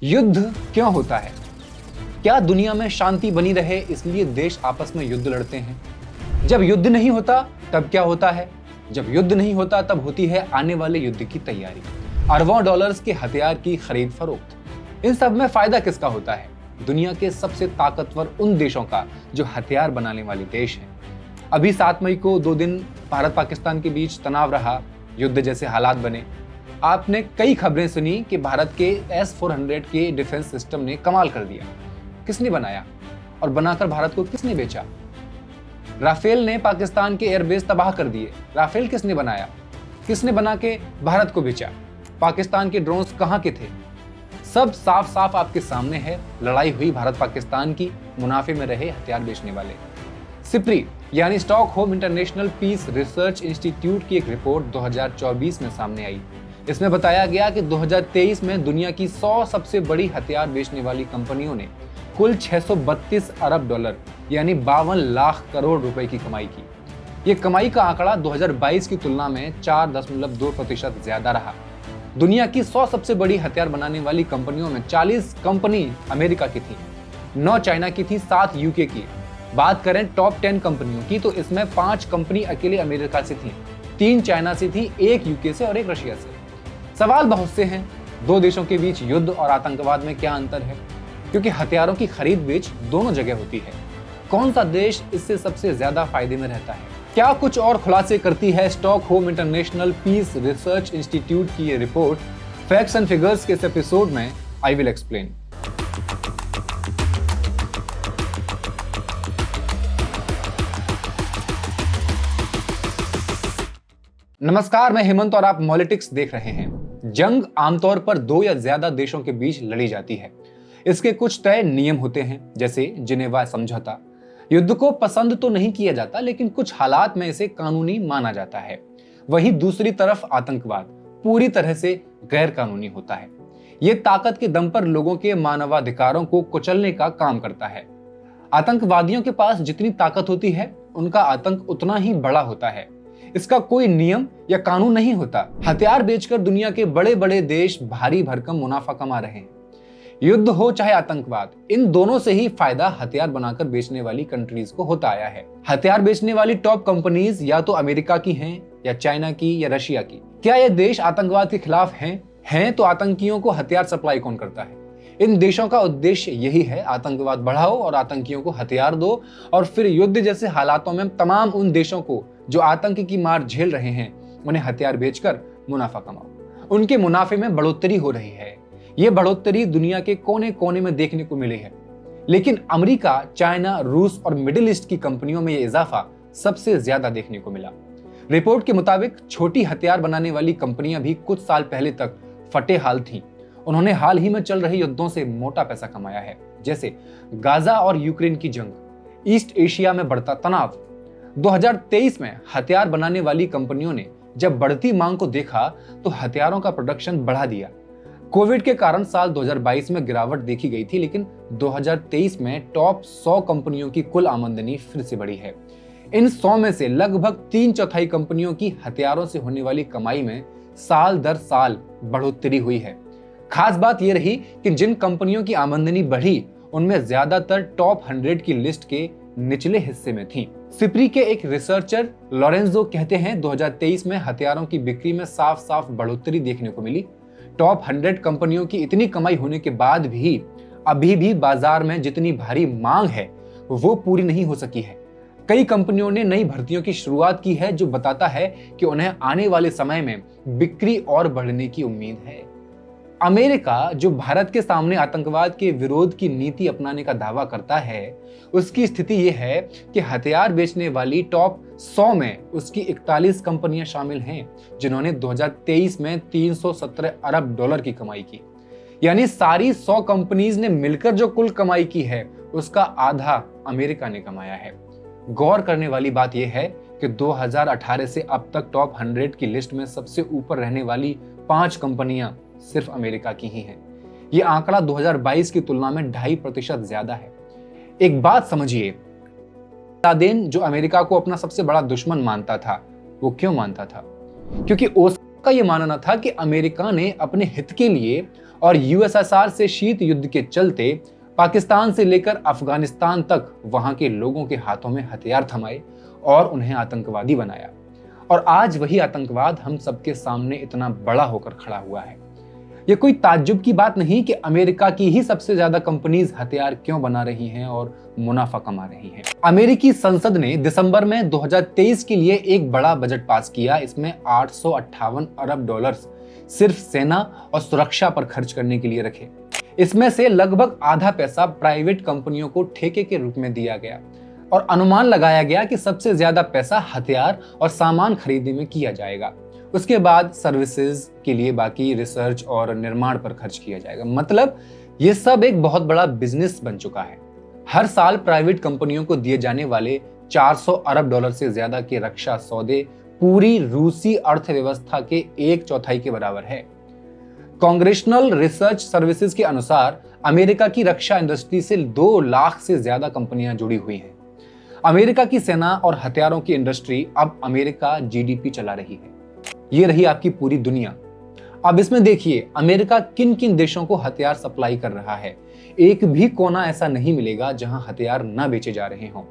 युद्ध क्यों होता है? क्या दुनिया में शांति बनी रहे इसलिए देश आपस में युद्ध लड़ते हैं? जब युद्ध नहीं होता तब क्या होता है? जब युद्ध नहीं होता तब होती है आने वाले युद्ध की तैयारी, अरबों डॉलर्स के हथियार की खरीद फरोख्त। इन सब में फायदा किसका होता है? दुनिया के सबसे ताकतवर उन देशों का जो हथियार बनाने वाले देश हैं। अभी 7 मई को 2 दिन भारत पाकिस्तान के बीच तनाव रहा, युद्ध जैसे हालात बने। आपने कई खबरें सुनी कि भारत के S-400 के डिफेंस सिस्टम ने कमाल कर दिया। किसने बनाया और बनाकर भारत को किसने बेचा? राफेल ने पाकिस्तान के एयरबेस तबाह कर दिए। राफेल किसने बनाया? किसने बना के भारत को बेचा? पाकिस्तान के ड्रोन्स कहां के थे? सब साफ साफ आपके सामने है। लड़ाई हुई भारत पाकिस्तान की, मुनाफे में रहे हथियार बेचने वाले। सिप्री यानी Stockholm International Peace Research Institute की एक रिपोर्ट 2024 में सामने आई। इसमें बताया गया कि 2023 में दुनिया की 100 सबसे बड़ी हथियार बेचने वाली कंपनियों ने कुल 632 अरब डॉलर यानी 52 लाख करोड़ रुपए की कमाई की। ये कमाई का आंकड़ा 2022 की तुलना में 4.2% ज्यादा रहा। दुनिया की 100 सबसे बड़ी हथियार बनाने वाली कंपनियों में 40 कंपनी अमेरिका की थी, 9 चाइना की थी, 7 यूके की। बात करें टॉप 10 कंपनियों की तो इसमें 5 कंपनी अकेले अमेरिका से थी, 3 चाइना से थी, 1 यूके से और 1 रशिया से। सवाल बहुत से हैं, दो देशों के बीच युद्ध और आतंकवाद में क्या अंतर है? क्योंकि हथियारों की खरीद बेच दोनों जगह होती है। कौन सा देश इससे सबसे ज्यादा फायदे में रहता है? क्या कुछ और खुलासे करती है Stockholm International Peace Research Institute की ये रिपोर्ट? फैक्ट्स एंड फिगर्स के इस एपिसोड में आई विल एक्सप्लेन। नमस्कार, मैं हेमंत और आप मॉलिटिक्स देख रहे हैं। जंग आमतौर पर 2 या ज्यादा देशों के बीच लड़ी जाती है। इसके कुछ तय नियम होते हैं, जैसे जिनेवा समझौता। युद्ध को पसंद तो नहीं किया जाता, लेकिन कुछ हालात में इसे कानूनी माना जाता है। वहीं दूसरी तरफ आतंकवाद पूरी तरह से गैर कानूनी होता है। ये ताकत के दम पर लोगों के मानवाधिकारों को कुचलने का काम करता है। आतंकवादियों के पास जितनी ताकत होती है, उनका आतंक उतना ही बड़ा होता है। इसका कोई नियम या कानून नहीं होता। हथियार बेचकर दुनिया के बड़े बड़े देश भारी भरकम मुनाफा कमा रहे हैं। युद्ध हो चाहे आतंकवाद, इन दोनों से ही फायदा हथियार बनाकर बेचने वाली कंट्रीज को होता आया है। हथियार बेचने वाली टॉप कंपनीज या तो अमेरिका की हैं, या चाइना की, या रशिया की। क्या ये देश आतंकवाद के खिलाफ हैं तो आतंकियों को हथियार सप्लाई कौन करता है? इन देशों का उद्देश्य यही है, आतंकवाद बढ़ाओ और आतंकियों को हथियार दो, और फिर युद्ध जैसे हालातों में तमाम उन देशों को जो आतंक की मार झेल रहे हैं, उन्हें हथियार बेचकर मुनाफा कमाओ। उनके मुनाफे में बढ़ोतरी हो रही है। ये बढ़ोतरी दुनिया के कोने कोने में देखने को मिली है, लेकिन अमेरिका, चाइना, रूस और मिडिल ईस्ट की कंपनियों में यह इजाफा सबसे ज्यादा देखने को मिला। रिपोर्ट के मुताबिक छोटी हथियार बनाने वाली कंपनियां भी कुछ साल पहले तक फटे हाल थीं। उन्होंने हाल ही में चल रहे युद्धों से मोटा पैसा कमाया है, जैसे गाजा और यूक्रेन की जंग, ईस्ट एशिया में बढ़ता तनाव। 2023 में हथियार बनाने वाली कंपनियों ने जब बढ़ती मांग को देखा तो हथियारों का प्रोडक्शन बढ़ा दिया। कोविड के कारण साल 2022 में गिरावट देखी गई थी, लेकिन 2023 में टॉप 100 कंपनियों की कुल आमदनी फिर से बढ़ी है। इन 100 में से लगभग 3/4 कंपनियों की हथियारों से होने वाली कमाई में साल दर साल बढ़ोतरी हुई है। खास बात यह रही कि जिन कंपनियों की आमदनी बढ़ी, उनमें ज्यादातर टॉप 100 की लिस्ट के निचले हिस्से में थी। सिप्री के एक रिसर्चर लॉरेंजो कहते हैं, 2023 में हथियारों की बिक्री में साफ साफ बढ़ोतरी देखने को मिली। टॉप 100 कंपनियों की इतनी कमाई होने के बाद भी अभी भी बाजार में जितनी भारी मांग है वो पूरी नहीं हो सकी है। कई कंपनियों ने नई भर्तियों की शुरुआत की है, जो बताता है कि उन्हें आने वाले समय में बिक्री और बढ़ने की उम्मीद है। अमेरिका, जो भारत के सामने आतंकवाद के विरोध की नीति अपनाने का दावा करता है, उसकी स्थिति यह है कि हथियार बेचने वाली टॉप 100 में उसकी 41 कंपनियां शामिल हैं, जिन्होंने 2023 में 317 अरब डॉलर की कमाई की। यानी सारी 100 कंपनीज ने मिलकर जो कुल कमाई की है, उसका आधा अमेरिका ने कमाया है। गौर करने वाली बात यह है कि 2018 से अब तक टॉप 100 की लिस्ट में सबसे ऊपर रहने वाली 5 कंपनियां सिर्फ अमेरिका की ही हैं। यह आंकड़ा 2022 की तुलना में 2.5% ज्यादा है। एक बात समझिए, लादेन जो अमेरिका को अपना सबसे बड़ा दुश्मन मानता था, वो क्यों मानता था? क्योंकि सबका यह मानना था कि अमेरिका ने अपने हित के लिए और यूएसएसआर से शीत युद्ध के चलते पाकिस्तान से लेकर अफगानिस्तान तक वहां के लोगों के हाथों में हथियार थमाए और उन्हें आतंकवादी बनाया। और आज वही आतंकवाद हम सबके सामने इतना बड़ा होकर खड़ा हुआ है। यह कोई ताज्जुब की बात नहीं कि अमेरिका की ही सबसे ज्यादा कंपनीज हथियार क्यों बना रही हैं और मुनाफा कमा रही हैं। अमेरिकी संसद ने दिसंबर में 2023 के लिए एक बड़ा बजट पास किया। इसमें 858 अरब डॉलर्स सिर्फ सेना और सुरक्षा पर खर्च करने के लिए रखे। इसमें से लगभग आधा पैसा प्राइवेट कंपनियों को ठेके के रूप में दिया गया और अनुमान लगाया गया कि सबसे ज्यादा पैसा हथियार और सामान खरीदने में किया जाएगा। उसके बाद सर्विसेज के लिए बाकी रिसर्च और निर्माण पर खर्च किया जाएगा। मतलब ये सब एक बहुत बड़ा बिजनेस बन चुका है। हर साल प्राइवेट कंपनियों को दिए जाने वाले 400 अरब डॉलर से ज्यादा के रक्षा सौदे पूरी रूसी अर्थव्यवस्था के 1/4 के बराबर है। कांग्रेशनल रिसर्च सर्विसेज के अनुसार अमेरिका की रक्षा इंडस्ट्री से 2 लाख से ज्यादा कंपनियां जुड़ी हुई हैं। अमेरिका की सेना और हथियारों की इंडस्ट्री अब अमेरिका जीडीपी चला रही है। ये रही आपकी पूरी दुनिया। अब इसमें देखिए अमेरिका किन किन देशों को हथियार सप्लाई कर रहा है। एक भी कोना ऐसा नहीं मिलेगा जहां हथियार ना बेचे जा रहे हों।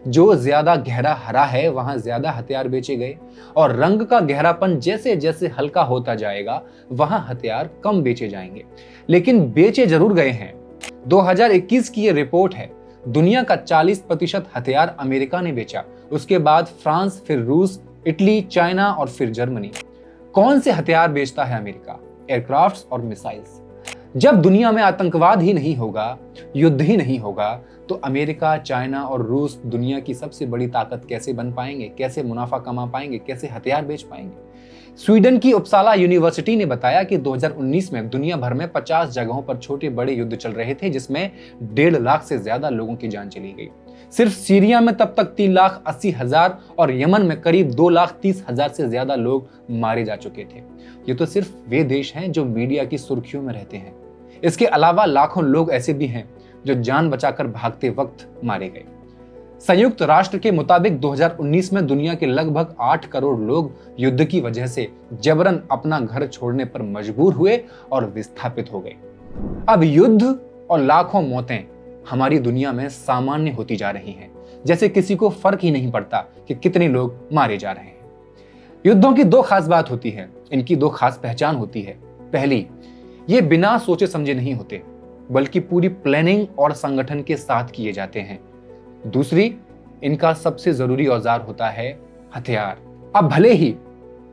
जो ज्यादा गहरा हरा है वहां ज्यादा हथियार बेचे गए और रंग का गहरापन जैसे जैसे हल्का होता जाएगा वहां हथियार कम बेचे जाएंगे, लेकिन बेचे जरूर गए हैं। 2021 की ये रिपोर्ट है। दुनिया का 40% हथियार अमेरिका ने बेचा, उसके बाद फ्रांस, फिर रूस, इटली, चाइना और फिर जर्मनी। कौन से हथियार बेचता है अमेरिका? एयरक्राफ्ट्स और मिसाइल्स। जब दुनिया में आतंकवाद ही नहीं होगा, युद्ध ही नहीं होगा, तो अमेरिका, चाइना और रूस दुनिया की सबसे बड़ी ताकत कैसे बन पाएंगे? कैसे मुनाफा कमा पाएंगे? कैसे हथियार बेच पाएंगे? स्वीडन की उपसाला यूनिवर्सिटी ने बताया कि 2019 में दुनिया भर में 50 जगहों पर छोटे बड़े युद्ध चल रहे थे, जिसमें 1.5 लाख से ज्यादा लोगों की जान चली गई। सिर्फ सीरिया में तब तक 3,80,000 और यमन में करीब 2,30,000 से ज्यादा लोग मारे जा चुके थे। ये तो सिर्फ वे देश हैं जो मीडिया की सुर्खियों में रहते हैं। इसके अलावा लाखों लोग ऐसे भी हैं जो जान बचाकर भागते वक्त मारे गए। संयुक्त राष्ट्र के मुताबिक 2019 में दुनिया के लगभग 8 करोड़ लोग युद्ध की वजह से जबरन अपना घर छोड़ने पर मजबूर हुए और विस्थापित हो गए। अब युद्ध और लाखों मौतें हमारी दुनिया में सामान्य होती जा रही हैं, जैसे किसी को फर्क ही नहीं पड़ता कि कितने लोग मारे जा रहे हैं। युद्धों की 2 खास बात होती है, इनकी 2 खास पहचान होती है। पहली, ये बिना सोचे समझे नहीं होते, बल्कि पूरी प्लानिंग और संगठन के साथ किए जाते हैं। दूसरी, इनका सबसे जरूरी औजार होता है हथियार। अब भले ही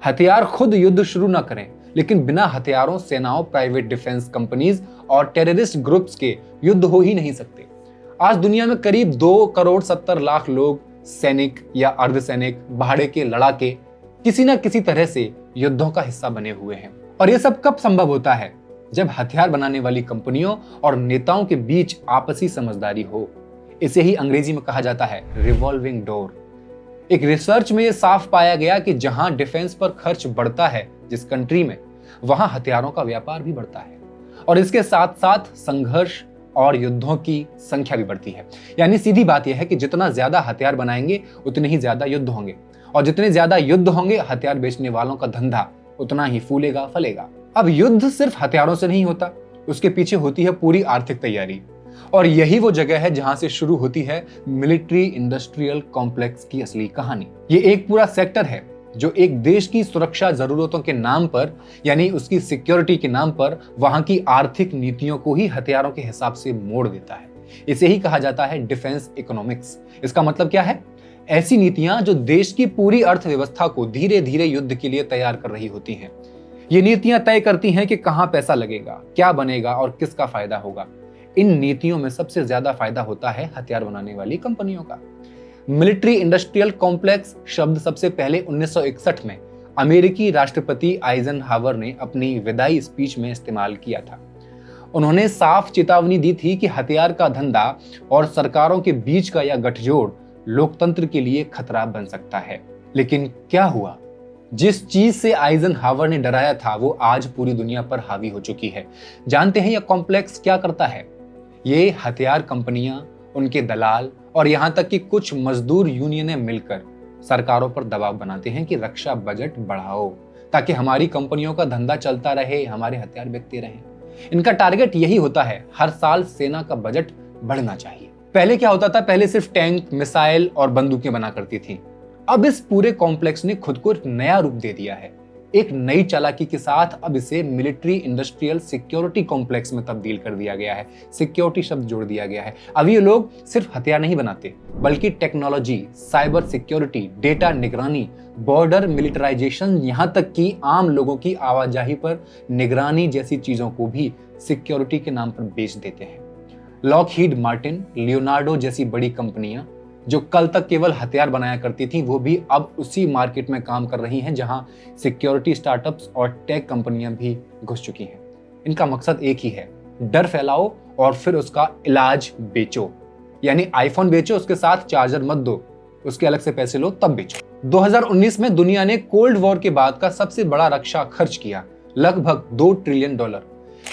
हथियार खुद युद्ध शुरू ना करें, लेकिन बिना हथियारों सेनाओं, प्राइवेट डिफेंस कंपनीज और टेररिस्ट ग्रुप्स के युद्ध हो ही नहीं सकते। आज दुनिया में करीब 2,70,00,000 लोग सैनिक या अर्धसैनिक, भाड़े के लड़ाके किसी न किसी तरह से युद्धों का हिस्सा बने हुए हैं। और यह सब कब संभव होता है? जब हथियार बनाने वाली कंपनियों और नेताओं के बीच आपसी समझदारी हो। इसे ही अंग्रेजी में कहा जाता है रिवॉल्विंग डोर। एक रिसर्च में यह साफ पाया गया कि जहां डिफेंस पर खर्च बढ़ता है जिस कंट्री में, वहां हथियारों का व्यापार भी बढ़ता है और इसके साथ साथ संघर्ष और युद्धों की संख्या भी बढ़ती है। यानी सीधी बात यह है कि जितना ज्यादा हथियार बनाएंगे उतने ही ज्यादा युद्ध होंगे, और जितने ज्यादा युद्ध होंगे हथियार बेचने वालों का धंधा उतना ही फूलेगा फलेगा। अब युद्ध सिर्फ हथियारों से नहीं होता, उसके पीछे होती है पूरी आर्थिक तैयारी। और यही वो जगह है जहां से शुरू होती है मिलिट्री इंडस्ट्रियल कॉम्प्लेक्स की असली कहानी। ये एक पूरा सेक्टर है जो एक देश की सुरक्षा जरूरतों के नाम पर, यानी उसकी सिक्योरिटी के नाम पर, वहां की आर्थिक नीतियों को ही हथियारों के हिसाब से मोड़ देता है। इसे ही कहा जाता है डिफेंस इकोनॉमिक्स। इसका मतलब क्या है? ऐसी नीतियां जो देश की पूरी अर्थव्यवस्था को धीरे धीरे युद्ध के लिए तैयार कर रही होती हैं। ये नीतियां तय करती हैं कि कहां पैसा लगेगा, क्या बनेगा और किसका फायदा होगा। इन नीतियों में सबसे ज्यादा फायदा होता है हथियार बनाने वाली कंपनियों का। मिलिट्री इंडस्ट्रियल कॉम्प्लेक्स शब्द सबसे पहले 1961 में अमेरिकी राष्ट्रपति आइजनहावर ने अपनी विदाई स्पीच में इस्तेमाल किया था। उन्होंने साफ चेतावनी दी थी कि हथियार का धंधा और सरकारों के बीच का यह गठजोड़ लोकतंत्र के लिए खतरा बन सकता है। लेकिन क्या हुआ? जिस चीज से आइजनहावर ने डराया था वो आज पूरी दुनिया पर हावी हो चुकी है। जानते हैं यह कॉम्प्लेक्स क्या करता है? ये हथियार कंपनियां, उनके दलाल और यहां तक कि कुछ मजदूर यूनियनें मिलकर सरकारों पर दबाव बनाते हैं कि रक्षा बजट बढ़ाओ ताकि हमारी कंपनियों का धंधा चलता रहे, हमारे हथियार बिकते रहें। इनका टारगेट यही होता है, हर साल सेना का बजट बढ़ना चाहिए। पहले क्या होता था, पहले सिर्फ टैंक, मिसाइल और बंदूकें बना करती थी। अब इस पूरे कॉम्प्लेक्स ने खुद को एक नया रूप दे दिया है। एक नई चालाकी के साथ अब इसे मिलिट्री इंडस्ट्रियल सिक्योरिटी कॉम्प्लेक्स में तब्दील कर दिया गया है। सिक्योरिटी शब्द जोड़ दिया गया है। अब ये लोग सिर्फ हथियार नहीं बनाते, बल्कि टेक्नोलॉजी, साइबर सिक्योरिटी, डेटा निगरानी, बॉर्डर मिलिटराइजेशन, यहां तक कि आम लोगों की आवाजाही पर निगरानी जैसी चीजों को भी सिक्योरिटी के नाम पर बेच देते हैं। लॉकहीड मार्टिन, लियोनार्डो जैसी बड़ी कंपनियां जो कल तक केवल हथियार बनाया करती थी, वो भी अब उसी मार्केट में काम कर रही हैं जहां सिक्योरिटी स्टार्टअप्स और टेक कंपनियां भी घुस चुकी हैं। इनका मकसद एक ही है, डर फैलाओ और फिर उसका इलाज बेचो। यानी आईफोन बेचो, उसके साथ चार्जर मत दो, उसके अलग से पैसे लो तब बेचो। 2019 में दुनिया ने कोल्ड वॉर के बाद का सबसे बड़ा रक्षा खर्च किया, लगभग $2 ट्रिलियन।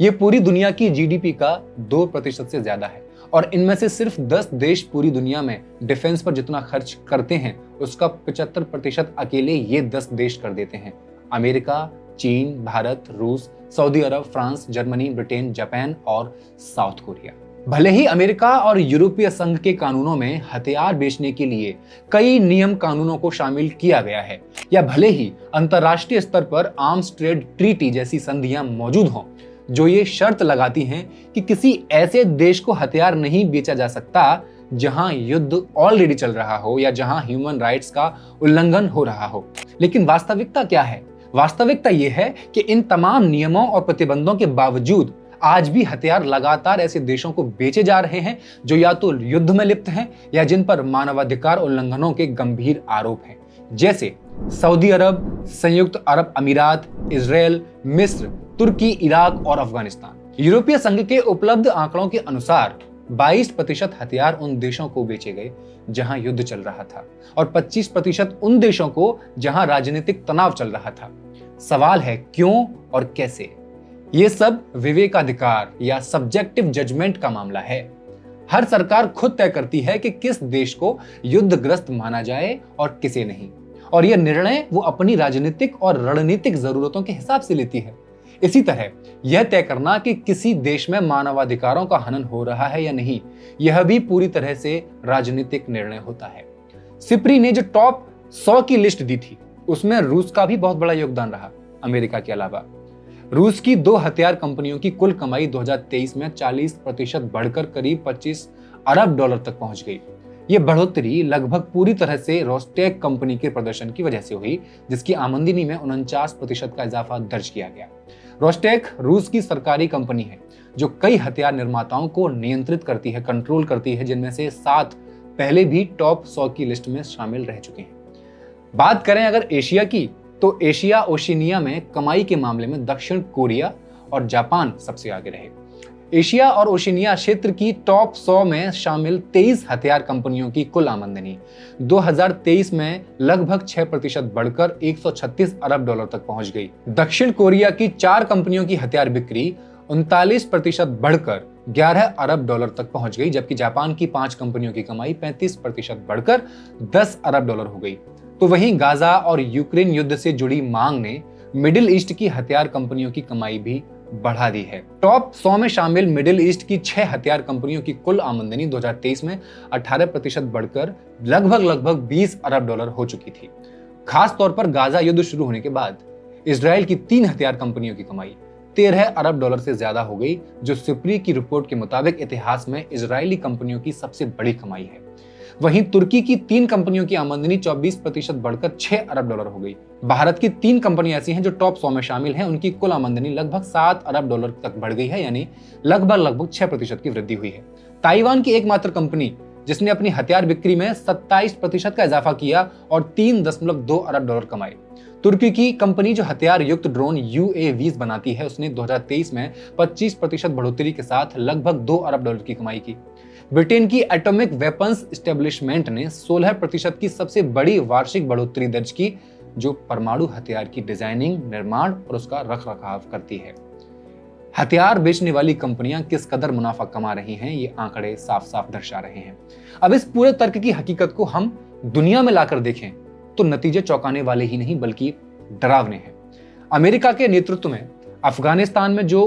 ये पूरी दुनिया की जीडीपी का 2% से ज्यादा है। और इनमें से सिर्फ 10 देश पूरी दुनिया में डिफेंस पर जितना खर्च करते हैं, उसका 75% अकेले ये 10 देश कर देते हैं। अमेरिका, चीन, भारत, रूस, सऊदी अरब, फ्रांस, जर्मनी, ब्रिटेन, जापान और साउथ कोरिया। भले ही अमेरिका और यूरोपीय संघ के कानूनों में हथियार बेचने के लिए कई नियम कानूनों को शामिल किया गया है, या भले ही अंतर्राष्ट्रीय स्तर पर आर्म्स ट्रेड ट्रीटी जैसी संधियां मौजूद हों जो ये शर्त लगाती हैं कि किसी ऐसे देश को हथियार नहीं बेचा जा सकता जहां युद्ध ऑलरेडी चल रहा हो या जहां ह्यूमन राइट्स का उल्लंघन हो रहा हो। लेकिन वास्तविकता क्या है? वास्तविकता यह है कि इन तमाम नियमों और प्रतिबंधों के बावजूद आज भी हथियार लगातार ऐसे देशों को बेचे जा रहे हैं जो या तो युद्ध में लिप्त हैं या जिन पर मानवाधिकार उल्लंघनों के गंभीर आरोप हैं, जैसे सऊदी अरब, संयुक्त अरब अमीरात, इजराइल, मिस्र, तुर्की, इराक और अफगानिस्तान। यूरोपीय संघ के उपलब्ध आंकड़ों के अनुसार 22% हथियार उन देशों को बेचे गए जहां युद्ध चल रहा था और 25% उन देशों को जहां राजनीतिक तनाव चल रहा था। सवाल है क्यों और कैसे? ये सब विवेकाधिकार या सब्जेक्टिव जजमेंट का मामला है। हर सरकार खुद तय करती है कि किस देश को युद्धग्रस्त माना जाए और किसे नहीं, और यह निर्णय वो अपनी राजनीतिक और रणनीतिक जरूरतों के हिसाब से लेती है। इसी तरह यह तय करना कि किसी देश में मानवाधिकारों का हनन हो रहा है या नहीं, यह भी पूरी तरह से राजनीतिक निर्णय होता है। सिप्री ने जो टॉप 100 की लिस्ट दी थी, उसमें रूस का भी बहुत बड़ा योगदान रहा। अमेरिका के अलावा रूस की 2 हथियार कंपनियों की कुल कमाई 2023 में 40% बढ़कर करीब $25 अरब तक पहुंच गई। ये बढ़ोतरी लगभग पूरी तरह से रोस्टेक कंपनी के प्रदर्शन की वजह से हुई, जिसकी आमदनी में 49% का इजाफा दर्ज किया गया। रोस्टेक रूस की सरकारी कंपनी है जो कई हथियार निर्माताओं को नियंत्रित करती है, कंट्रोल करती है, जिनमें से 7 पहले भी टॉप 100 की लिस्ट में शामिल रह चुके हैं। बात करें अगर एशिया की, तो एशिया ओशिनिया में कमाई के मामले में दक्षिण कोरिया और जापान सबसे आगे रहे। एशिया और ओशिनिया क्षेत्र की टॉप 100 में शामिल 23 हथियार कंपनियों की कुल आमदनी 2023 में लगभग 6% बढ़कर $136 अरब तक पहुंच गई। दक्षिण कोरिया की 4 कंपनियों की हथियार बिक्री 39% बढ़कर $11 अरब तक पहुंच गई, जबकि जापान की 5 कंपनियों की कमाई 35% बढ़कर $10 अरब हो गई। तो वहीं गाजा और यूक्रेन युद्ध से जुड़ी मांग ने मिडिल ईस्ट की हथियार कंपनियों की कमाई भी बढ़ा दी है। टॉप 100 में शामिल मिडिल ईस्ट की 6 हथियार कंपनियों की कुल आमदनी 2023 में 18% बढ़कर लगभग $20 अरब हो चुकी थी। खास तौर पर गाजा युद्ध शुरू होने के बाद इजराइल की 3 हथियार कंपनियों की कमाई $13 अरब से ज्यादा हो गई, जो सिप्री की रिपोर्ट के मुताबिक इतिहास में इजरायली कंपनियों की सबसे बड़ी कमाई है। वहीं तुर्की की 3 कंपनियों की आमदनी 24% बढ़कर $6 अरब हो गई। भारत की 3 कंपनियां ऐसी हैं जो टॉप 100 में शामिल हैं, उनकी कुल आमदनी लगभग $7 अरब तक बढ़ गई है, यानी लगभग 6% की वृद्धि हुई है। ताइवान की एकमात्र कंपनी जिसने अपनी हथियार बिक्री में 27% का इजाफा किया और $3.2 अरब कमाए। तुर्की की कंपनी जो हथियार युक्त ड्रोन UAVs बनाती है, उसने 2023 में 25% बढ़ोतरी के साथ लगभग $2 अरब की कमाई की। ब्रिटेन की एटॉमिक वेपन्स एस्टेब्लिशमेंट ने 16% की सबसे बड़ी वार्षिक बढ़ोतरी दर्ज की, जो परमाणु हथियार की डिजाइनिंग, निर्माण और उसका रखरखाव करती है। हथियार बेचने वाली कंपनियां किस कदर मुनाफा कमा रही हैं, ये आंकड़े साफ साफ दर्शा रहे हैं। अब इस पूरे तर्क की हकीकत को हम दुनिया में लाकर देखें तो नतीजे चौंकाने वाले ही नहीं बल्कि डरावने हैं। अमेरिका के नेतृत्व में अफगानिस्तान में जो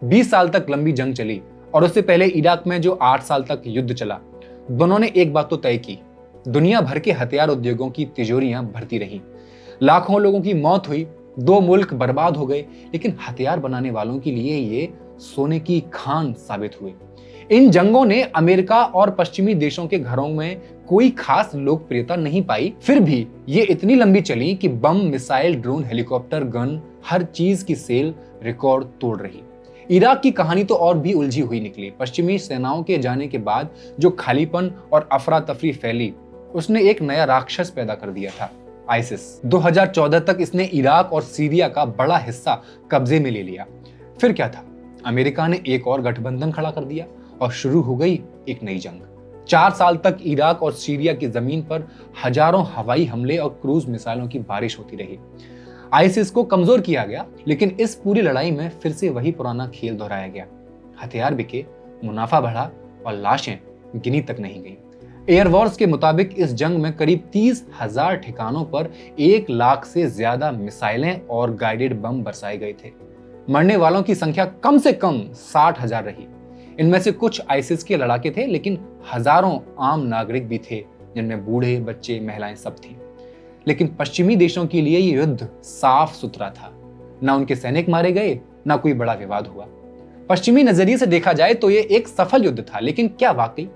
20 साल तक लंबी जंग चली और उससे पहले इराक में जो 8 साल तक युद्ध चला, दोनों ने एक बात तो तय की, दुनिया भर के हथियार उद्योगों की तिजोरियां भरती रहीं। लाखों लोगों की मौत हुई, 2 मुल्क बर्बाद हो गए, लेकिन हथियार बनाने वालों के लिए ये सोने की खान साबित हुए। इन जंगों ने अमेरिका और पश्चिमी देशों के घरों में कोई खास लोकप्रियता नहीं पाई, फिर भी ये इतनी लंबी चली कि बम, मिसाइल, ड्रोन, हेलीकॉप्टर, गन, हर चीज की सेल रिकॉर्ड तोड़ रही। इराक की कहानी तो और भी उलझी हुई निकली। पश्चिमी सेनाओं के जाने के बाद जो खालीपन और अफरा तफरी फैली, उसने एक नया राक्षस पैदा कर दिया था, आईसिस। 2014 तक इसने इराक और सीरिया का बड़ा हिस्सा कब्जे में ले लिया। फिर क्या था, अमेरिका ने एक और गठबंधन खड़ा कर दिया और शुरू हो गई एक नई जंग। 4 साल तक इराक और सीरिया की जमीन पर हजारों हवाई हमले और क्रूज मिसाइलों की बारिश होती रही। आईसिस को कमजोर किया गया, लेकिन इस पूरी लड़ाई में फिर से वही पुराना खेल दोहराया गया। हथियार बिके, मुनाफा बढ़ा और लाशें गिनी तक नहीं गई। एयरवॉर्स के मुताबिक इस जंग में करीब 30,000 ठिकानों पर 1 लाख से ज्यादा मिसाइलें और गाइडेड बम बरसाए गए थे। मरने वालों की संख्या कम से कम 60,000 रही। इनमें से कुछ आईसिस के लड़ाके थे, लेकिन हजारों आम नागरिक भी थे, जिनमें बूढ़े, बच्चे, महिलाएं सब थी। लेकिन पश्चिमी देशों के लिए ये युद्ध साफ सुथरा था। ना उनके सैनिक मारे गए, ना कोई बड़ा विवाद हुआ। पश्चिमी नजरिए से देखा जाए तो ये एक सफल युद्ध था, लेकिन क्या वाकई?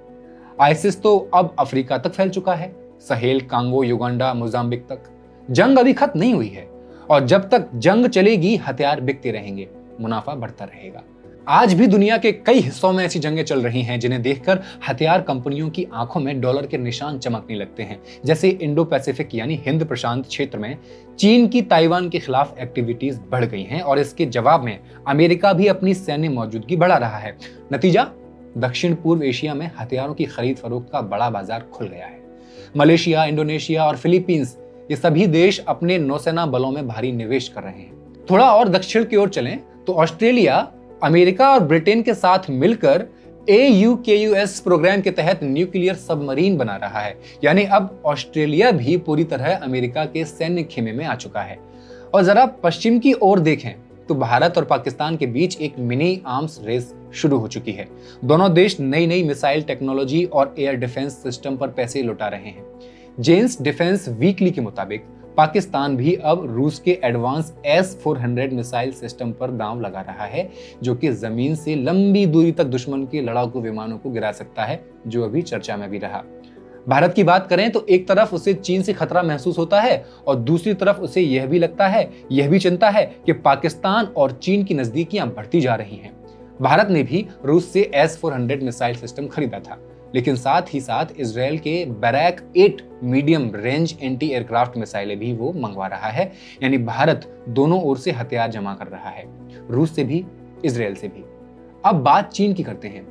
आईसिस तो अब अफ्रीका तक फैल चुका है, सहेल, कांगो, युगांडा, मोजाम्बिक तक। जंग अभी खत्म नहीं हुई है और जब तक जंग चलेगी हथियार बिकते रहेंगे, मुनाफा बढ़ता रहेगा। आज भी दुनिया के कई हिस्सों में ऐसी जंगें चल रही हैं जिन्हें देखकर हथियार कंपनियों की आंखों में डॉलर के निशान चमकने लगते हैं। जैसे इंडो पैसिफिक यानी हिंद प्रशांत क्षेत्र में चीन की ताइवान के खिलाफ एक्टिविटीज बढ़ गई हैं और इसके जवाब में अमेरिका भी अपनी सैन्य मौजूदगी बढ़ा रहा है। नतीजा, दक्षिण पूर्व एशिया में हथियारों की खरीद फरोख्त का बड़ा बाजार खुल गया है। मलेशिया, इंडोनेशिया और फिलीपींस, ये सभी देश अपने नौसेना बलों में भारी निवेश कर रहे हैं। थोड़ा और दक्षिण की ओर चलें तो ऑस्ट्रेलिया अमेरिका और ब्रिटेन के साथ मिलकर AUKUS प्रोग्राम के तहत न्यूक्लियर सबमरीन बना रहा है। यानी अब ऑस्ट्रेलिया भी पूरी तरह अमेरिका के सैन्य खेमे में आ चुका है। और जरा पश्चिम की ओर देखें तो भारत और पाकिस्तान के बीच एक मिनी आर्म्स रेस शुरू हो चुकी है। दोनों देश नई नई मिसाइल टेक्नोलॉजी और एयर डिफेंस सिस्टम पर पैसे लुटा रहे हैं। जेन्स डिफेंस वीकली के मुताबिक पाकिस्तान भी अब रूस के एडवांस S-400 मिसाइल सिस्टम पर दांव लगा रहा है, जो कि जमीन से लंबी दूरी तक दुश्मन के लड़ाकू विमानों को गिरा सकता है, जो अभी चर्चा में भी रहा। भारत की बात करें तो एक तरफ उसे चीन से खतरा महसूस होता है और दूसरी तरफ उसे यह भी लगता है, यह भी चिंता है कि पाकिस्तान और चीन की नजदीकियां बढ़ती जा रही हैं। भारत ने भी रूस से S-400 मिसाइल सिस्टम खरीदा था, लेकिन साथ ही साथ इजराइल के barrack 8 medium range anti aircraft मिसाइलें भी वो मंगवा रहा है। यानी भारत दोनों ओर से हथियार जमा कर रहा है, रूस से भी, इजराइल से भी। अब बात चीन की करते हैं।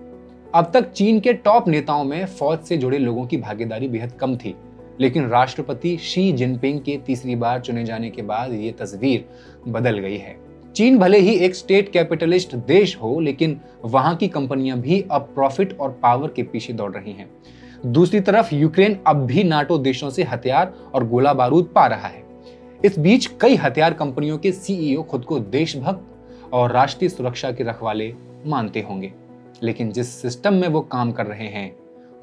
अब तक चीन के टॉप नेताओं में फौज से जुड़े लोगों की भागीदारी बेहद कम थी, लेकिन राष्ट्रपति शी जिनपिंग के तीसरी बार चुने जाने के बाद ये तस्वीर बदल गई है। चीन भले ही एक स्टेट कैपिटलिस्ट देश हो, लेकिन वहां की कंपनियां भी अब प्रॉफिट और पावर के पीछे दौड़ रही हैं। दूसरी तरफ यूक्रेन अब भी नाटो देशों से हथियार और गोला बारूद पा रहा है। इस बीच कई हथियार कंपनियों के CEO खुद को देशभक्त और राष्ट्रीय सुरक्षा के रखवाले मानते होंगे, लेकिन जिस सिस्टम में वो काम कर रहे हैं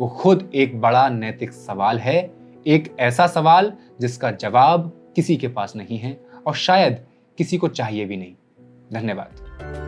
वो खुद एक बड़ा नैतिक सवाल है, एक ऐसा सवाल जिसका जवाब किसी के पास नहीं है और शायद किसी को चाहिए भी नहीं। धन्यवाद।